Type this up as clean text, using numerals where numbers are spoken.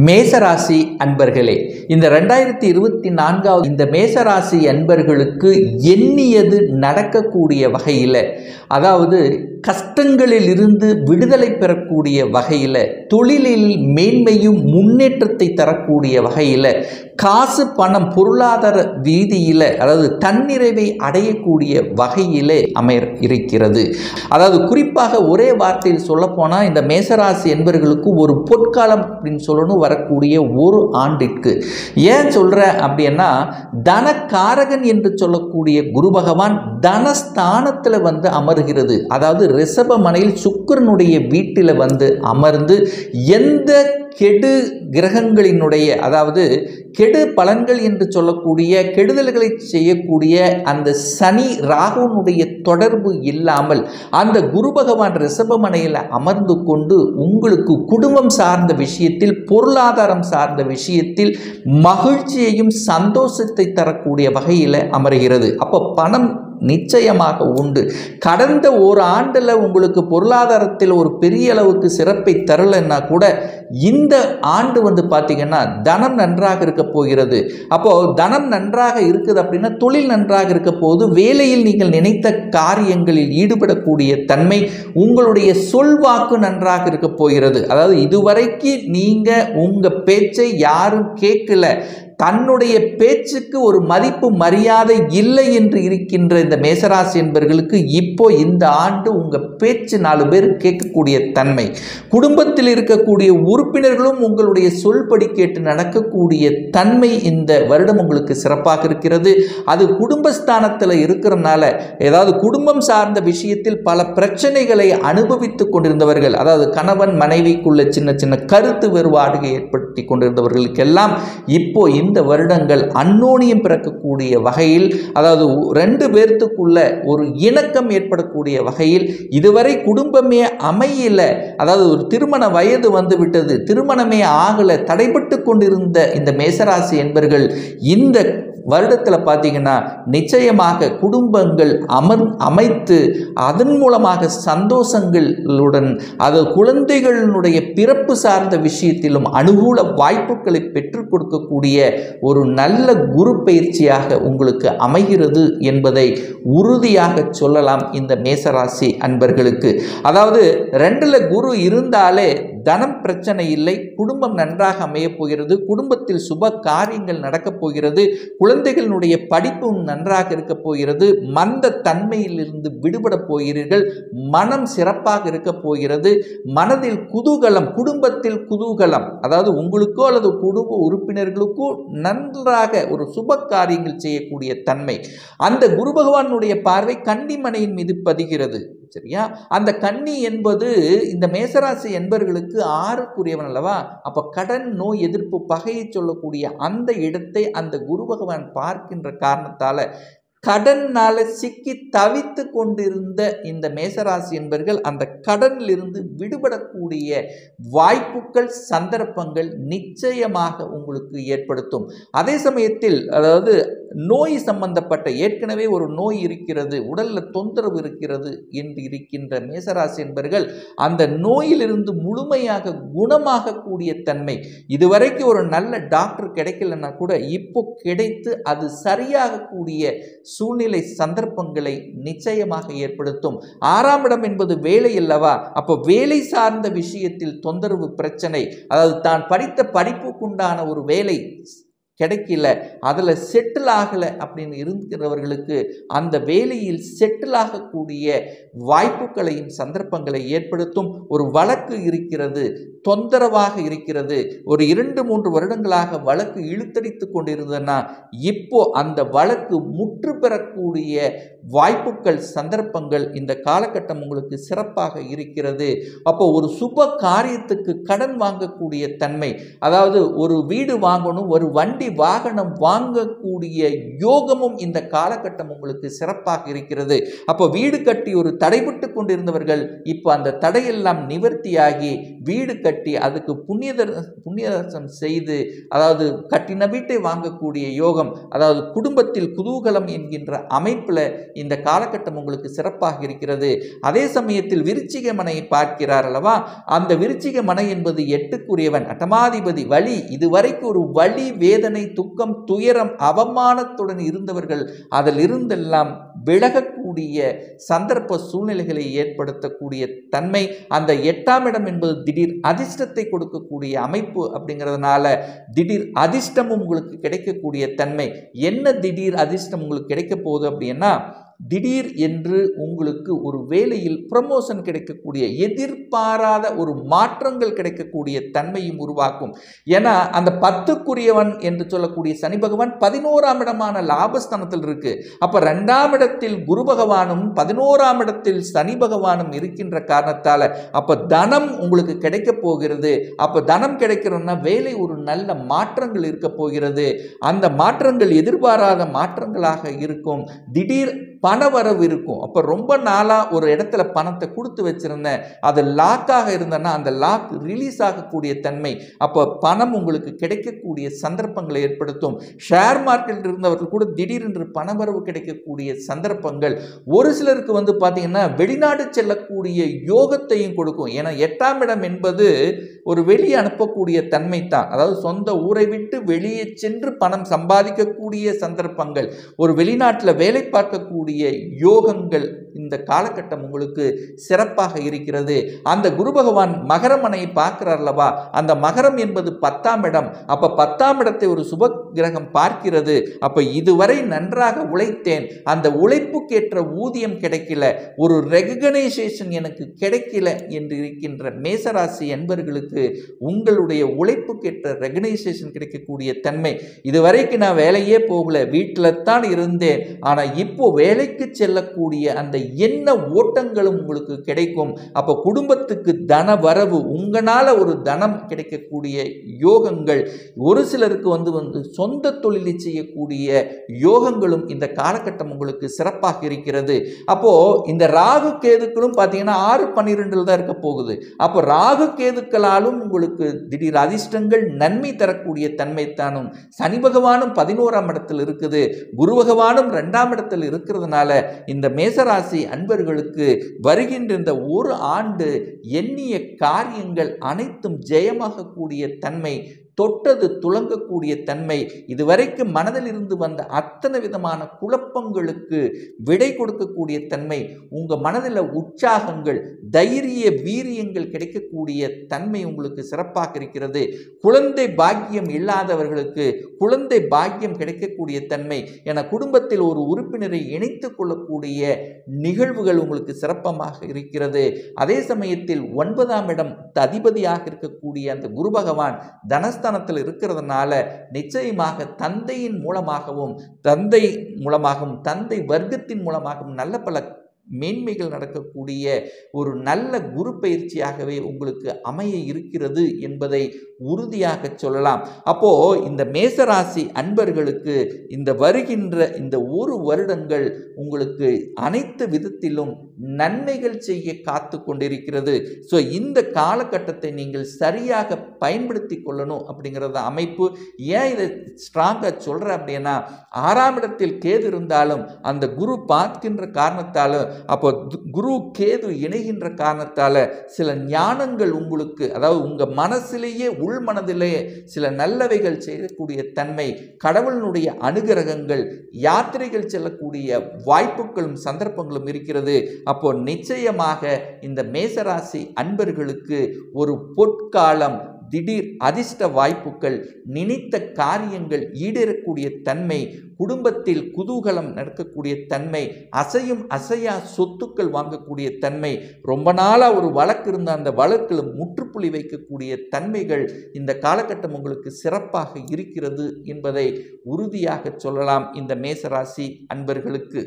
மேசராசி அன்பர்களே, இந்த 2024 இந்த மேசராசி அன்பர்களுக்கு எண்ணியது நடக்கக்கூடிய வகையில், அதாவது கஷ்டங்களில் இருந்து விடுதலை பெறக்கூடிய வகையில், தொழிலில் மேன்மையும் முன்னேற்றத்தை தரக்கூடிய வகையில், காசு பணம் பொருளாதார ரீதியில் அதாவது தன்னிறைவை அடையக்கூடிய வகையிலே இருக்கிறது. அதாவது குறிப்பாக ஒரே வார்த்தையில் சொல்லப்போனால் இந்த மேசராசி என்பவர்களுக்கு ஒரு பொற்காலம் அப்படின்னு சொல்லணும் வரக்கூடிய ஒரு ஆண்டிற்கு. ஏன் சொல்கிறேன் அப்படின்னா, தனக்காரகன் என்று சொல்லக்கூடிய குரு பகவான் தனஸ்தானத்தில் அமர்கிறது. அதாவது ரிஷப மனையில் சுக்கிரனுடைய வீட்டில் அமர்ந்து எந்த கெடு கிரகங்களினுடைய, அதாவது கெடு பலன்கள் என்று சொல்லக்கூடிய கெடுதல்களை செய்யக்கூடிய அந்த சனி ராகுனுடைய தொடர்பு இல்லாமல் அந்த குரு பகவான் ரிஷபமனையில் அமர்ந்து கொண்டு உங்களுக்கு குடும்பம் சார்ந்த விஷயத்தில், பொருளாதாரம் சார்ந்த விஷயத்தில் மகிழ்ச்சியையும் சந்தோஷத்தை தரக்கூடிய வகையில் அமர்கிறது. அப்போ பணம் நிச்சயமாக உண்டு. கடந்த ஒரு ஆண்டில் உங்களுக்கு பொருளாதாரத்தில் ஒரு பெரிய அளவுக்கு சிறப்பை தரலைன்னா கூட இந்த ஆண்டு பார்த்தீங்கன்னா தனம் நன்றாக இருக்க போகிறது. அப்போ தனம் நன்றாக இருக்குது அப்படின்னா தொழில் நன்றாக இருக்க போது, வேலையில் நீங்கள் நினைத்த காரியங்களில் ஈடுபடக்கூடிய தன்மை, உங்களுடைய சொல்வாக்கு நன்றாக இருக்க போகிறது. அதாவது இதுவரைக்கு நீங்க உங்க பேச்சை யாரும் கேட்கல, தன்னுடைய பேச்சுக்கு ஒரு மதிப்பு மரியாதை இல்லை என்று இருக்கின்ற இந்த மேசராசி என்பவர்களுக்கு இப்போ இந்த ஆண்டு உங்க பேச்சு 4 பேர் கேட்கக்கூடிய தன்மை, குடும்பத்தில் இருக்கக்கூடிய உறுப்பினர்களும் உங்களுடைய சொல்படி கேட்டு நடக்கக்கூடிய தன்மை இந்த வருடம் உங்களுக்கு சிறப்பாக இருக்கிறது. அது குடும்பஸ்தானத்தில் இருக்கிறனால, ஏதாவது குடும்பம் சார்ந்த விஷயத்தில் பல பிரச்சனைகளை அனுபவித்துக் கொண்டிருந்தவர்கள், அதாவது கணவன் மனைவிக்குள்ள சின்ன சின்ன கருத்து வேறுபாடுகளை ஏற்படுத்தி கொண்டிருந்தவர்களுக்கெல்லாம் இப்போ இந்த வருடங்கள் அன்னோனியம் பிறக்கக்கூடிய வகையில், அதாவது 2 பேர்த்துக்குள்ள ஒரு இணக்கம் ஏற்படக்கூடிய வகையில், இதுவரை குடும்பமே அமையல, அதாவது ஒரு திருமண வயது விட்டது, திருமணமே ஆகல, தடைபட்டு கொண்டிருந்த இந்த மேசராசி என்பவர்கள் இந்த வருடத்தில் பார்த்தீங்கன்னா நிச்சயமாக குடும்பங்கள் அமைத்து அதன் மூலமாக சந்தோஷங்களுடன், அது குழந்தைகளுடைய பிறப்பு சார்ந்த விஷயத்திலும் அனுகூல வாய்ப்புகளை பெற்றுக் கொடுக்கக்கூடிய ஒரு நல்ல குரு பயிற்சியாக உங்களுக்கு அமைகிறது என்பதை உறுதியாக சொல்லலாம் இந்த மேசராசி அன்பர்களுக்கு. அதாவது 2ல் குரு இருந்தாலே தனம் பிரச்சனை இல்லை, குடும்பம் நன்றாக அமையப் போகிறது, குடும்பத்தில் சுப காரியங்கள் நடக்கப் போகிறது, குழந்தைகளுடைய படிப்பும் நன்றாக இருக்க போகிறது, மந்த தன்மையிலிருந்து விடுபட போகிறீர்கள், மனம் சிறப்பாக இருக்க போகிறது, மனதில் குதூகலம், குடும்பத்தில் குதூகலம், அதாவது உங்களுக்கோ அல்லது குடும்ப உறுப்பினர்களுக்கோ நன்றாக ஒரு சுப காரியங்கள் செய்யக்கூடிய தன்மை. அந்த குரு பகவானுடைய பார்வை கன்னிமனையின் மீது பதிகிறது. சரியா? அந்த கன்னி என்பது இந்த மேசராசி என்பவர்களுக்கு 6க்குரியவன் அல்லவா? அப்ப கடன், நோய் எதிர்ப்பு, பகையை சொல்லக்கூடிய அந்த இடத்தை அந்த குரு பகவான் பார்க்கின்ற காரணத்தால கடனால சிக்கி தவித்து கொண்டிருந்த இந்த மேசராசி என்பவர்கள் அந்த கடனிலிருந்து விடுபடக்கூடிய வாய்ப்புகள், சந்தர்ப்பங்கள் நிச்சயமாக உங்களுக்கு ஏற்படுத்தும். அதே சமயத்தில், அதாவது நோய் சம்பந்தப்பட்ட ஏற்கனவே ஒரு நோய் இருக்கிறது, உடல்ல தொந்தரவு இருக்கிறது என்று இருக்கின்ற மேசராசி என்பவர்கள் அந்த நோயிலிருந்து முழுமையாக குணமாக கூடிய தன்மை, இதுவரைக்கும் ஒரு நல்ல டாக்டர் கிடைக்கலன்னா கூட இப்போ கிடைத்து அது சரியாக கூடிய சூழ்நிலை, சந்தர்ப்பங்களை நிச்சயமாக ஏற்படுத்தும். 6ஆம் இடம் என்பது வேலை அல்லவா? அப்போ வேலை சார்ந்த விஷயத்தில் தொந்தரவு, பிரச்சனை, அதாவது தான் படித்த படிப்புக்குண்டான ஒரு வேலை கிடைக்கல, அதில் செட்டில் ஆகலை அப்படின்னு இருக்கிறவர்களுக்கு அந்த வேலையில் செட்டில் ஆகக்கூடிய வாய்ப்புகளையும் சந்தர்ப்பங்களை ஏற்படுத்தும். ஒரு வழக்கு இருக்கிறது, தொந்தரவாக இருக்கிறது, ஒரு 2-3 வருடங்களாக வழக்கு இழுத்தடித்து கொண்டிருந்ததுன்னா இப்போ அந்த வழக்கு முற்று பெறக்கூடிய வாய்ப்புகள், சந்தர்ப்பங்கள் இந்த காலகட்டம் உங்களுக்கு சிறப்பாக இருக்கிறது. அப்போ ஒரு சுப காரியத்துக்கு கடன் வாங்கக்கூடிய தன்மை, அதாவது ஒரு வீடு வாங்கணும், ஒரு வண்டி வண்டி வாகனம் வாங்கக்கூடிய யோகமும் இந்த காலகட்டம் உங்களுக்கு சிறப்பாக இருக்கிறது. அப்போ வீடு கட்டி ஒரு தடைபட்டு கொண்டிருந்தவர்கள் இப்போ அந்த தடையெல்லாம் நிவர்த்தியாகி வீடு கட்டி அதுக்கு புண்ணியதர்சனம் செய்து, அதாவது கட்டின வீட்டை வாங்கக்கூடிய யோகம், அதாவது குடும்பத்தில் குதூகலம் என்கின்ற அமைப்பில் இந்த காலகட்டம் உங்களுக்கு சிறப்பாக இருக்கிறது. அதே சமயத்தில் விருச்சிக மனையை பார்க்கிறார் அல்லவா, அந்த விருச்சிக மனை என்பது 8க்குரியவன், அட்டமாதிபதி. வலி, இதுவரைக்கும் ஒரு வலி, வேதனை, துக்கம், துயரம், அவமானத்துடன் இருந்தவர்கள் அதில் இருந்தெல்லாம் விலகக்கூடிய சந்தர்ப்ப சூழ்நிலைகளை ஏற்படுத்தக்கூடிய தன்மை. அந்த 8ஆம் இடம் என்பது திடீர் அதிர்ஷ்டத்தை கொடுக்கக்கூடிய அமைப்பு அப்படிங்கிறதுனால திடீர் அதிர்ஷ்டமும் உங்களுக்கு கிடைக்கக்கூடிய தன்மை. என்ன திடீர் அதிர்ஷ்டம் உங்களுக்கு கிடைக்க போகுது அப்படின்னா, திடீர் என்று உங்களுக்கு ஒரு வேலையில் ப்ரமோஷன் கிடைக்கக்கூடிய, எதிர்பாராத ஒரு மாற்றங்கள் கிடைக்கக்கூடிய தன்மையும் உருவாக்கும். ஏன்னா அந்த 10க்குரியவன் என்று சொல்லக்கூடிய சனி பகவான் 11ஆம் இடமான லாபஸ்தானத்தில் இருக்கு. அப்ப 2ஆம் இடத்தில் குரு பகவானும் 11ஆம் இடத்தில் சனி பகவானும் இருக்கின்ற காரணத்தால அப்ப தனம் உங்களுக்கு கிடைக்க போகிறது. அப்ப தனம் கிடைக்கிறோம்னா வேலை ஒரு நல்ல மாற்றங்கள் இருக்க போகிறது. அந்த மாற்றங்கள் எதிர்பாராத மாற்றங்களாக இருக்கும். திடீர் பணவரவு இருக்கும். அப்போ ரொம்ப நாளாக ஒரு இடத்துல பணத்தை கொடுத்து வச்சிருந்தேன், அது லாக்காக இருந்தேன்னா அந்த லாக் ரிலீஸ் ஆகக்கூடிய தன்மை. அப்போ பணம் உங்களுக்கு கிடைக்கக்கூடிய சந்தர்ப்பங்களை ஏற்படுத்தும். ஷேர் மார்க்கெட்டில் இருந்தவர்கள் கூட திடீரென்று பணவரவு கிடைக்கக்கூடிய சந்தர்ப்பங்கள். ஒரு சிலருக்கு வந்து பார்த்தீங்கன்னா வெளிநாடு செல்லக்கூடிய யோகத்தையும் கொடுக்கும். ஏன்னா 8ஆம் இடம் என்பது ஒரு வெளியே அனுப்பக்கூடிய தன்மை தான். அதாவது சொந்த ஊரை விட்டு வெளியே சென்று பணம் சம்பாதிக்கக்கூடிய சந்தர்ப்பங்கள், ஒரு வெளிநாட்டில் வேலை பார்க்கக்கூடிய யோகங்கள் இந்த காலகட்டம் உங்களுக்கு சிறப்பாக இருக்கிறது. அந்த குரு பகவான் மகரமனையை பார்க்கிறார்லவா, அந்த மகரம் என்பது 10ஆம் இடம். அப்ப 10ஆம் இடத்தை ஒரு சுப கிரகம் பார்க்கிறது. அப்ப இதுவரை நன்றாக உழைத்தேன், அந்த உழைப்புக்கேற்ற ஊதியம் கிடைக்கல, ஒரு ரெகனைசேஷன் எனக்கு கிடைக்கல என்று இருக்கின்ற மேசராசி என்பர்களுக்கு உங்களுடைய உழைப்புக்கேற்ற ரெகனைசேஷன் கிடைக்கக்கூடிய தன்மை. இதுவரைக்கும் நான் வேலையே போகல, வீட்டில் தான் இருந்தேன், ஆனா இப்போ வேலைக்கு செல்லக்கூடிய அந்த என்ன ஓட்டங்களும் உங்களுக்கு கிடைக்கும். அப்போ குடும்பத்துக்கு தன வரவு, உங்களால ஒரு தனம் கிடைக்கக்கூடிய யோகங்கள். ஒரு சிலருக்கு வந்து சொந்த தொழிலை செய்யக்கூடிய யோகங்களும் இந்த காலகட்டம் உங்களுக்கு சிறப்பாக இருக்கிறது. அப்போ இந்த ராகு கேதுக்களும் பார்த்தீங்கன்னா 6-12 தான் இருக்க போகுது. அப்போ ராகு கேதுக்களாலும் உங்களுக்கு திடீர் அதிர்ஷ்டங்கள், நன்மை தரக்கூடிய தன்மை தானும். சனி பகவானும் 11ஆம் இடத்தில் இருக்குது, குரு பகவானும் 2ஆம் இடத்தில் இருக்கிறதுனால இந்த மேசராசி அன்பர்களுக்கு வருகின்ற இந்த ஒரு ஆண்டு எண்ணிய காரியங்கள் அனைத்தும் ஜெயமாக கூடிய தன்மை, தொட்டது துலங்கக்கூடிய தன்மை. இதுவரைக்கும் மனதில் இருந்து வந்த அத்தனை விதமான குழப்பங்களுக்கு விடை கொடுக்கக்கூடிய தன்மை, உங்க மனதில் உற்சாகங்கள், தைரிய வீரியங்கள் கிடைக்கக்கூடிய தன்மை உங்களுக்கு சிறப்பாக இருக்கிறது. குழந்தை பாக்கியம் இல்லாதவர்களுக்கு குழந்தை பாக்கியம் கிடைக்கக்கூடிய தன்மை என குடும்பத்தில் ஒரு உறுப்பினரை இணைத்துக் கொள்ளக்கூடிய நிகழ்வுகள் உங்களுக்கு சிறப்பமாக இருக்கிறது. அதே சமயத்தில் 9ஆம் இடம் அதிபதியாக இருக்கக்கூடிய அந்த குரு பகவான் தனஸ்தானத்தில் இருக்கிறதுனால நிச்சயமாக தந்தையின் மூலமாகவும் தந்தை வர்க்கத்தின் மூலமாகவும் நல்ல பல மேன்மைகள் நடக்கக்கூடிய ஒரு நல்ல குரு பயிற்சியாகவே உங்களுக்கு அமைய இருக்கிறது என்பதை உறுதியாக சொல்லலாம். அப்போ இந்த மேசராசி அன்பர்களுக்கு இந்த வருகின்ற இந்த ஒரு வருடங்கள் உங்களுக்கு அனைத்து விதத்திலும் நன்மைகள் செய்ய காத்து கொண்டிருக்கிறது. ஸோ இந்த காலகட்டத்தை நீங்கள் சரியாக பயன்படுத்தி கொள்ளணும் அப்படிங்கிறத அமைப்பு. ஏன் இதை ஸ்ட்ராங்காக சொல்கிறேன் அப்படின்னா, 6ஆம் இடத்தில் கேது இருந்தாலும் அந்த குரு பார்க்கின்ற காரணத்தாலும், அப்போ குரு கேது இணைகின்ற காரணத்தால் சில ஞானங்கள் உங்களுக்கு, அதாவது உங்கள் மனசிலேயே உள் மனதிலேயே சில நல்லவைகள் செய்யக்கூடிய தன்மை, கடவுளினுடைய அனுகிரகங்கள், யாத்திரைகள் செல்லக்கூடிய வாய்ப்புகளும் சந்தர்ப்பங்களும் இருக்கிறது. அப்போ நிச்சயமாக இந்த மேசராசி அன்பர்களுக்கு ஒரு பொற்காலம், திடீர் அதிர்ஷ்ட வாய்ப்புகள், நினைத்த காரியங்கள் ஈடேறக்கூடிய தன்மை, குடும்பத்தில் குதூகலம் நடக்கக்கூடிய தன்மை, அசையும் அசையா சொத்துக்கள் வாங்கக்கூடிய தன்மை, ரொம்ப நாளாக ஒரு வழக்கு இருந்த அந்த வழக்கில் முற்றுப்புள்ளி வைக்கக்கூடிய தன்மைகள் இந்த காலகட்டம் உங்களுக்கு சிறப்பாக இருக்கிறது என்பதை உறுதியாக சொல்லலாம் இந்த மேசராசி அன்பர்களுக்கு.